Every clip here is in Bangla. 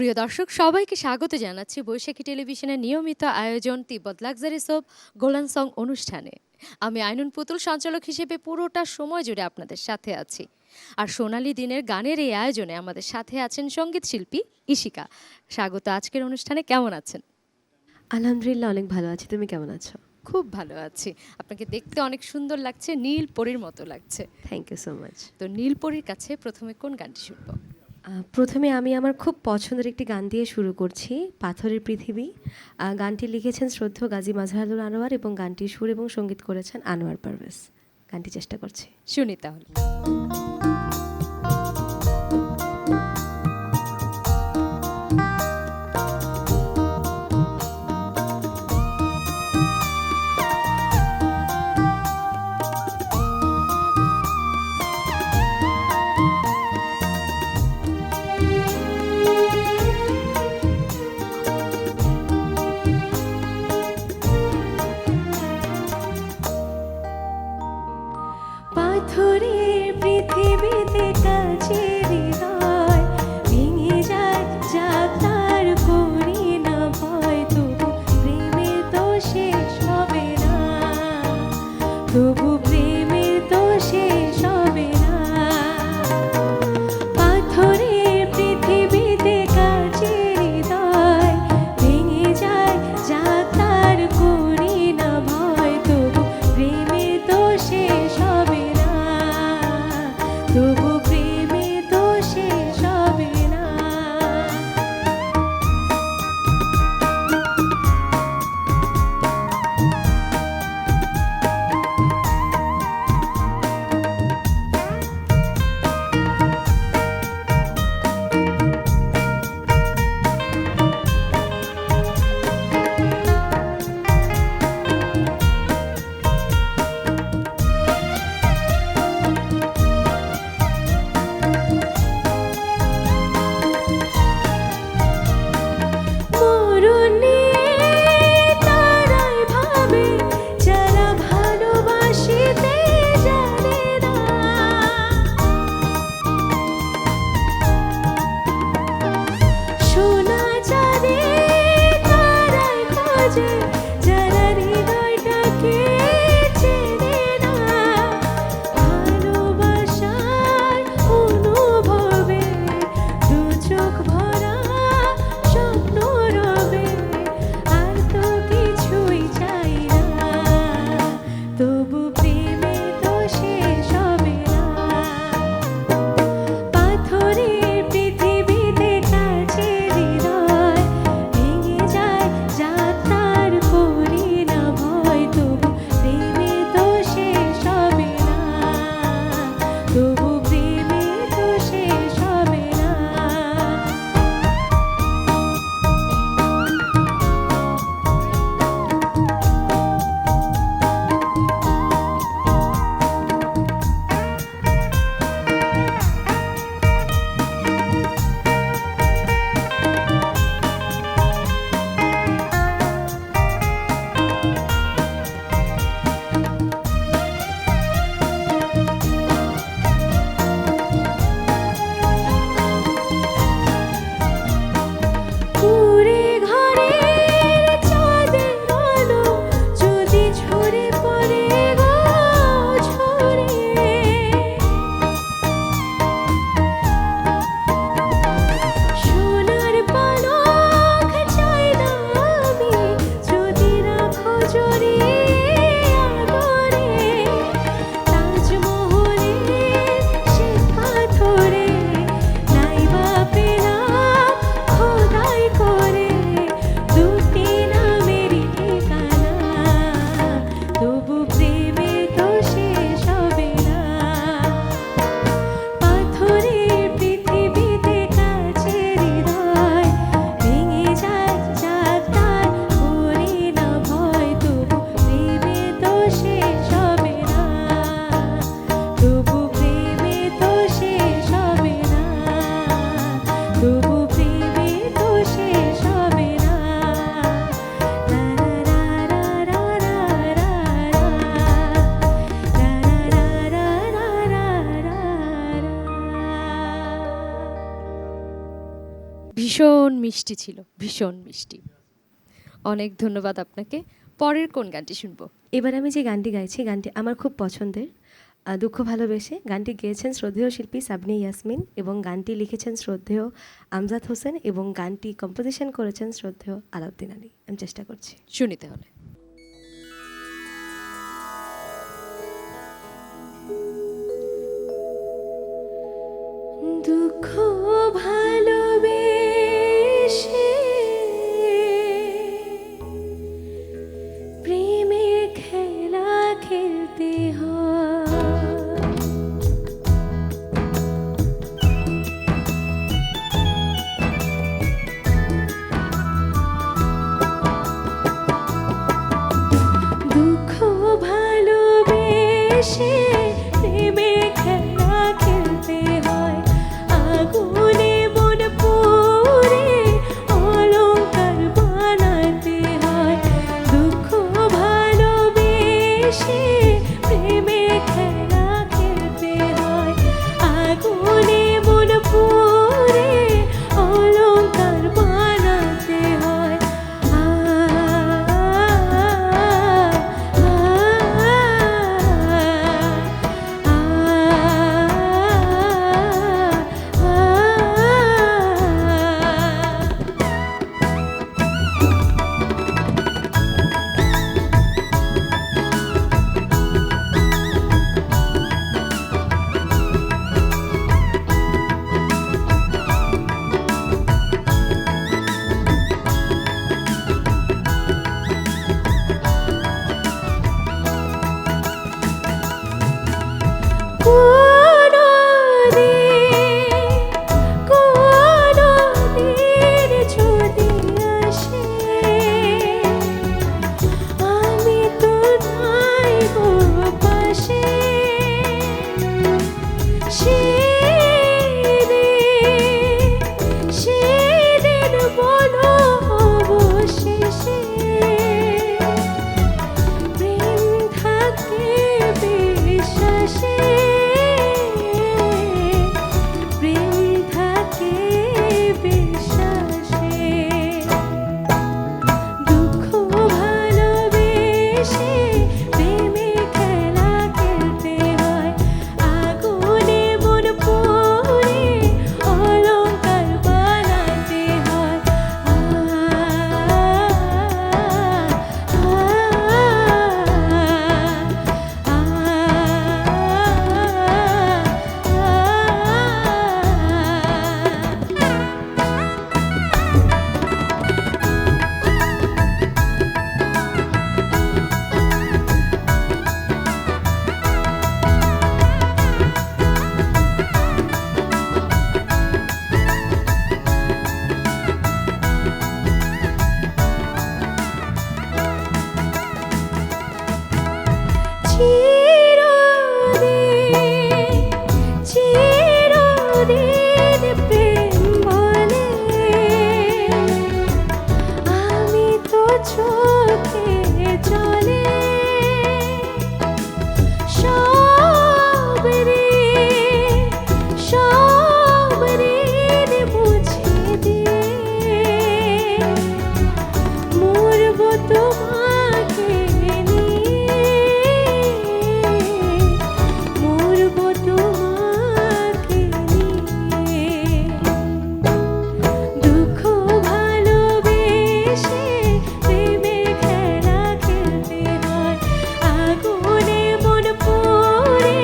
প্রিয় দর্শক সবাইকে স্বাগত জানাচ্ছি বৈশাখী টেলিভিশনের নিয়মিত আয়োজন তিব্বত লাক্সারি সোপ গোল্ডেন সং অনুষ্ঠানে। আমি আইনুন পুতুল সঞ্চালক হিসেবে পুরোটা সময় জুড়ে আপনাদের সাথে আছি। আর সোনালী দিনের গানের এই আয়োজনে আমাদের সাথে আছেন সঙ্গীত শিল্পী ইশিকা। স্বাগত আজকের অনুষ্ঠানে। কেমন আছেন? আলহামদুলিল্লাহ, অনেক ভালো আছি। তুমি কেমন আছো? খুব ভালো আছি। আপনাকে দেখতে অনেক সুন্দর লাগছে, নীল পরীর মতো লাগছে। Thank you so much. তো নীল পরীর কাছে প্রথমে কোন গানটি শুনবো? প্রথমে আমি আমার খুব পছন্দের একটি গান দিয়ে শুরু করছি, পাথরের পৃথিবী। গানটি লিখেছেন শ্রদ্ধেয় গাজী মাজহারুল আনোয়ার এবং গানটির সুর এবং সঙ্গীত করেছেন আনোয়ার পারভেজ। গানটি চেষ্টা করছি, শুনি তাহলে। পাথরের পৃথিবীতে কাছের হৃদয় ভেঙে যায়, যা তার করি না ভয়, তবু প্রেমের তো শেষ হবে না, তবু প্রেমের তো শেষ হবে না। পাথরের পৃথিবীতে কাছের হৃদয় ভেঙে যায়, যা তার করি না ভয়, তবু প্রেমের তো শেষ হবে না, তবু প্রেমে তো শেষ হবে না। মরণে তারাই ভাবে, যারা ভালোবাসিতে জানে না। সোনা চাঁদে তারাই খোঁজে, যারা হৃদয়টাকে চেনে না। ভালোবাসার অনুভবে দু চোখ ভরা স্বপ্ন রবে, আর তো কিছুই চাই না, তবু প্রেমে তো শেষ হবে না। পাথরের পৃথিবীতে কাছের হৃদয় ভেঙে যায়, যা তার করি না ভয়, তবু প্রেমে তো শেষ হবে না, তবু প্রেমে তো শেষ হবে না। পুরে ঘরের চাঁদের আলো যদি ঝরে পড়ে গো ঝরে, সোনার পলক চাই না আমি, যদি রাখো জড়িয়ে আদরে। তাজমহলের শ্বেত পাথরে নাইবা পেলাম খোদাই করে দুটি নামেরই ঠিকানা, তবু প্রেমে তো শেষ হবে না। পাথরের পৃথিবীতে কাছের হৃদয় ভেঙে যায়, যা তার করি না ভয়, তবু ভীষণ মিষ্টি ছিল, ভীষণ মিষ্টি। অনেক ধন্যবাদ আপনাকে। পরের কোন গানটি শুনবো? এবার আমি যে গানটি গাইছি গানটি আমার খুব পছন্দের, দুঃখ ভালোবেসে। গানটি গেয়েছেন শ্রদ্ধেয় শিল্পী সাবনি ইয়াসমিন এবং গানটি লিখেছেন শ্রদ্ধেয় আমজাদ হোসেন এবং গানটি কম্পোজিশন করেছেন শ্রদ্ধেয় আলাউদ্দিন আলী। আমি চেষ্টা করছি। শুনি তাহলে। দুঃখ ভালোবেসে প্রেমের খেলা খেলতে হয়, দুঃখ ভালোবেসে প্রেমের খেলা খেলতে হয়, আগুনে মন পুড়ে অলংকার বানাতে হয়, দুঃখ ভালোবেসে প্রেমের খেলা খেলতে হয়, আগুনে মন পুড়ে অলংকার বানাতে হয়। কোনদিন যদি আসে আমি তো নাই গো পাশে, সেদিন বলো অবশেষে প্রেম থাকে বিশ্বাসে, প্রেম থাকে বিশ্বাসে, দুঃখ ভালোবেসে প্রেমে খেলা খেলতে হয়, আগুনে মন পুড়ে অলংকার বানাতে হয়। চিরদিন প্রেম বলে আমি তো চোখে চলে, সব ঋণ মুছে দিয়ে মরব তোমাকে নিয়ে, মরব তোমাকে নিয়ে, দুঃখ ভালোবেসে প্রেমে খেলা খেলতে হয়, আগুনে মন পুড়ে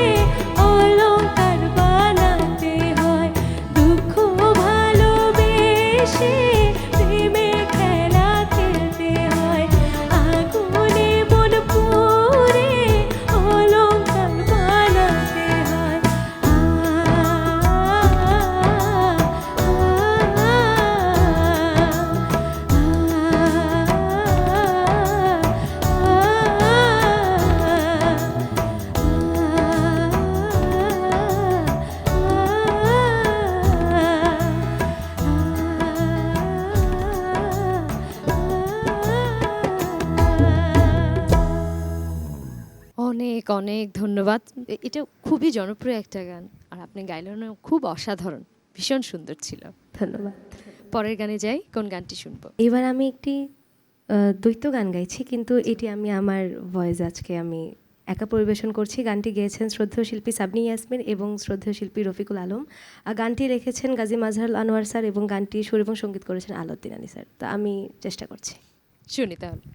অলংকার বানাতে হয়, দুঃখ ভালোবেসে প্রেমে খেলা খেলতে হয়, আগুনে মন পুড়ে অলংকার বানাতে হয়। অনেক অনেক ধন্যবাদ। এটা খুবই জনপ্রিয় একটা গান, আর আপনি গাইলেনও খুব অসাধারণ, ভীষণ সুন্দর ছিল। ধন্যবাদ। পরের গানে যাই, কোন গানটি শুনবো? এবার আমি একটি দ্বৈত গান গাইছি, কিন্তু এটি আমি আমার ভয়েস আজকে আমি একা পরিবেশন করছি। গানটি গেয়েছেন শ্রদ্ধেয় শিল্পী সাবনি ইয়াসমিন এবং শ্রদ্ধেয় শিল্পী রফিকুল আলম। গানটি লিখেছেন গাজী মাজহারুল আনোয়ার স্যার এবং গানটি সুর এবং সঙ্গীত করেছেন আলাউদ্দিন আলী স্যার। তো আমি চেষ্টা করছি। শুনি তাহলে।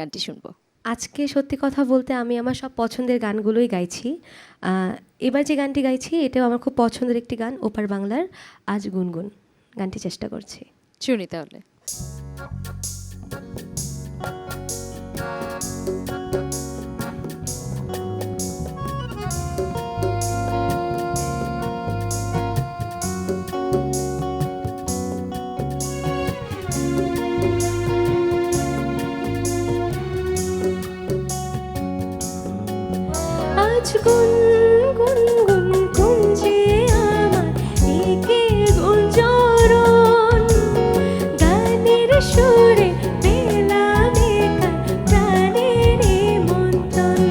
গানটি শুনবো? আজকে সত্যি কথা বলতে আমি আমার সব পছন্দের গানগুলোই গাইছি। এবার যে গানটি গাইছি এটাও আমার খুব পছন্দের একটি গান, ওপার বাংলার আজ গুনগুন গানটি চেষ্টা করছি। শুনি তাহলে। আজ গুনগুন গুনগুন যে আমার একে গুঞ্জরণ, গানের সুরে পেলাম একার প্রাণের মন্তন।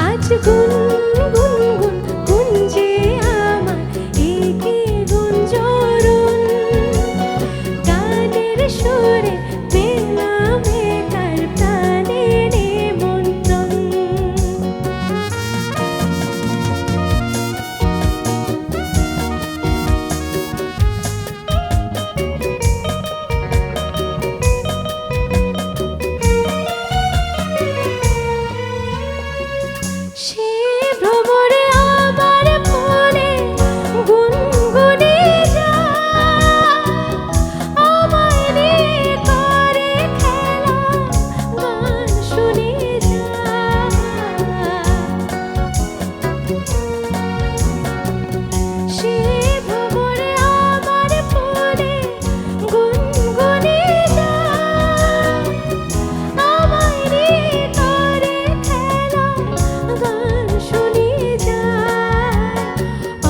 আজ গুনগুন গুনগুন যে আমার একে গুঞ্জরণ, গানের সুরে পেলাম একার প্রাণের মন্তন। সে ভ্রমরে আমার মনে গুনগুনে যায়, আমায় নিয়ে করে খেলা গান শুনে যায়। সে ভ্রমরে আমার মনে গুনগুনে যায়, আমায় নিয়ে করে খেলা গান শুনে যায়।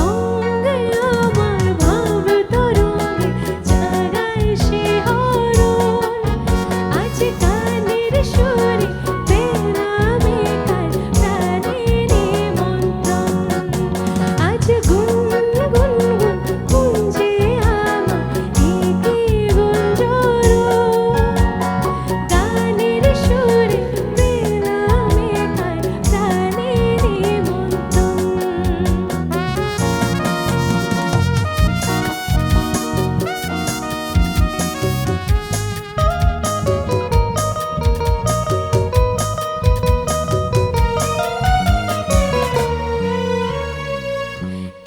অঙ্গে আমার ভাব তরঙ্গে জাগায় শিহরণ, আজ গানের সুরে পেলাম একার প্রাণের মন্তন। আজ গুনগুন গুনগুন যে আমার একে গুঞ্জরণ, গানের সুরে পেলাম একার প্রাণের মন্তন।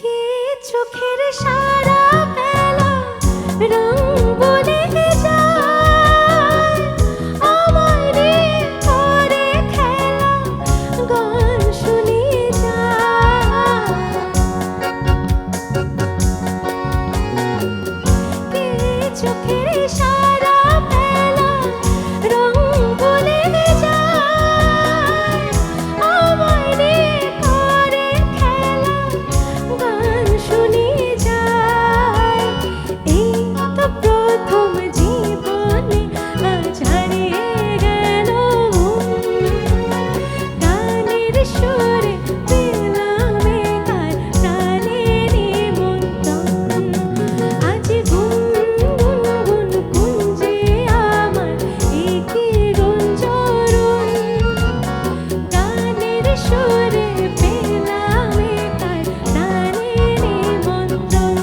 কে চোখের সারা বেলা রং বলে যায়, আমায় নিয়ে করে খেলা গান শুনে যায়। কে চোখের সারা বেলা রং বলে যায়, আমায় নিয়ে করে খেলা গান শুনে যায়। এই তো প্রথম জীবনে আজ হারিয়ে গেল গানের সুরে পেলাম একার প্রাণের মন্তন। আজ গুনগুন গুনগুন যে আমার একে গুঞ্জরণ, গানের সুরে পেলাম একার প্রাণের মন্তন।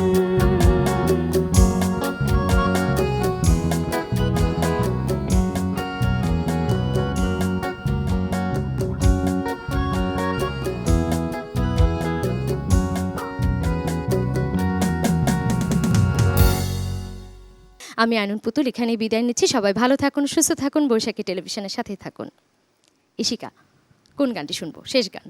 আমি আইনুন পুতুল এখানে বিদায় নিচ্ছি। সবাই ভালো থাকুন, সুস্থ থাকুন, বৈশাখী টেলিভিশনের সাথেই থাকুন। ইশিকা, কোন গানটি শুনবো? শেষ গান।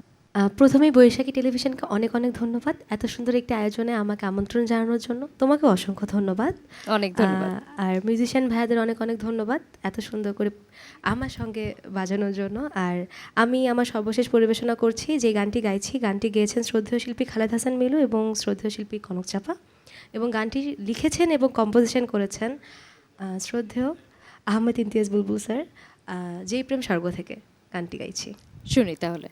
প্রথমেই বৈশাখী টেলিভিশনকে অনেক অনেক ধন্যবাদ এত সুন্দর একটি আয়োজনে আমাকে আমন্ত্রণ জানানোর জন্য। তোমাকে অসংখ্য ধন্যবাদ। অনেক ধন্যবাদ। আর মিউজিশিয়ান ভাইয়াদের অনেক অনেক ধন্যবাদ এত সুন্দর করে আমার সঙ্গে বাজানোর জন্য। আর আমি আমার সর্বশেষ পরিবেশনা করছি যে গানটি গাইছি, গানটি গেয়েছেন শ্রদ্ধেয় শিল্পী খালেদ হাসান মিলু এবং শ্রদ্ধেয় শিল্পী কনক চাপা, এবং গানটি লিখেছেন এবং কম্পোজিশন করেছেন শ্রদ্ধেয় আহমেদ ইমতিয়াজ বুলবুল স্যার। যেই প্রেম স্বর্গ থেকে গানটি গাইছি। শুনি তাহলে।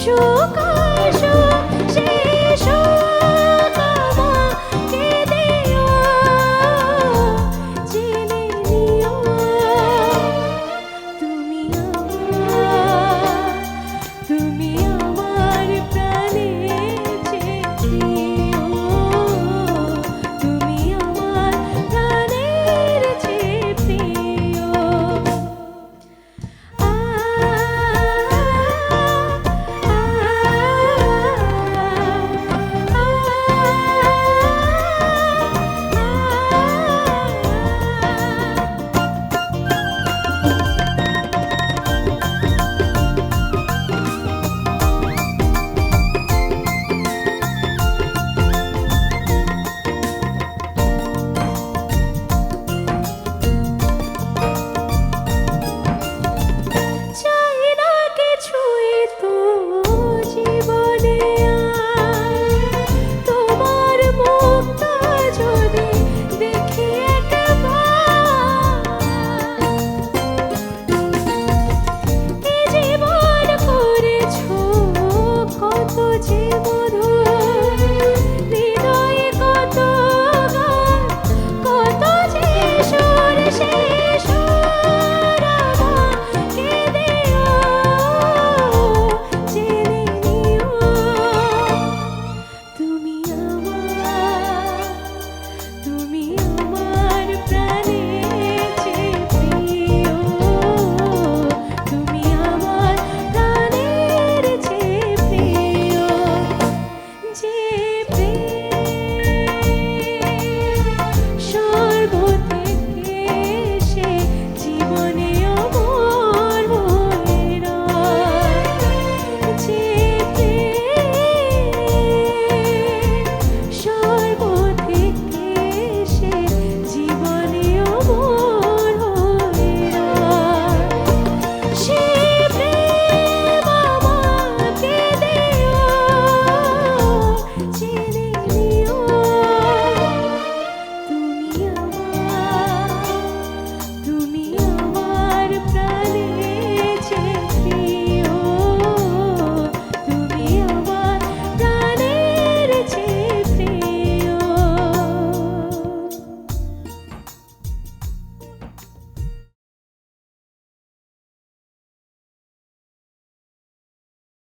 সুখ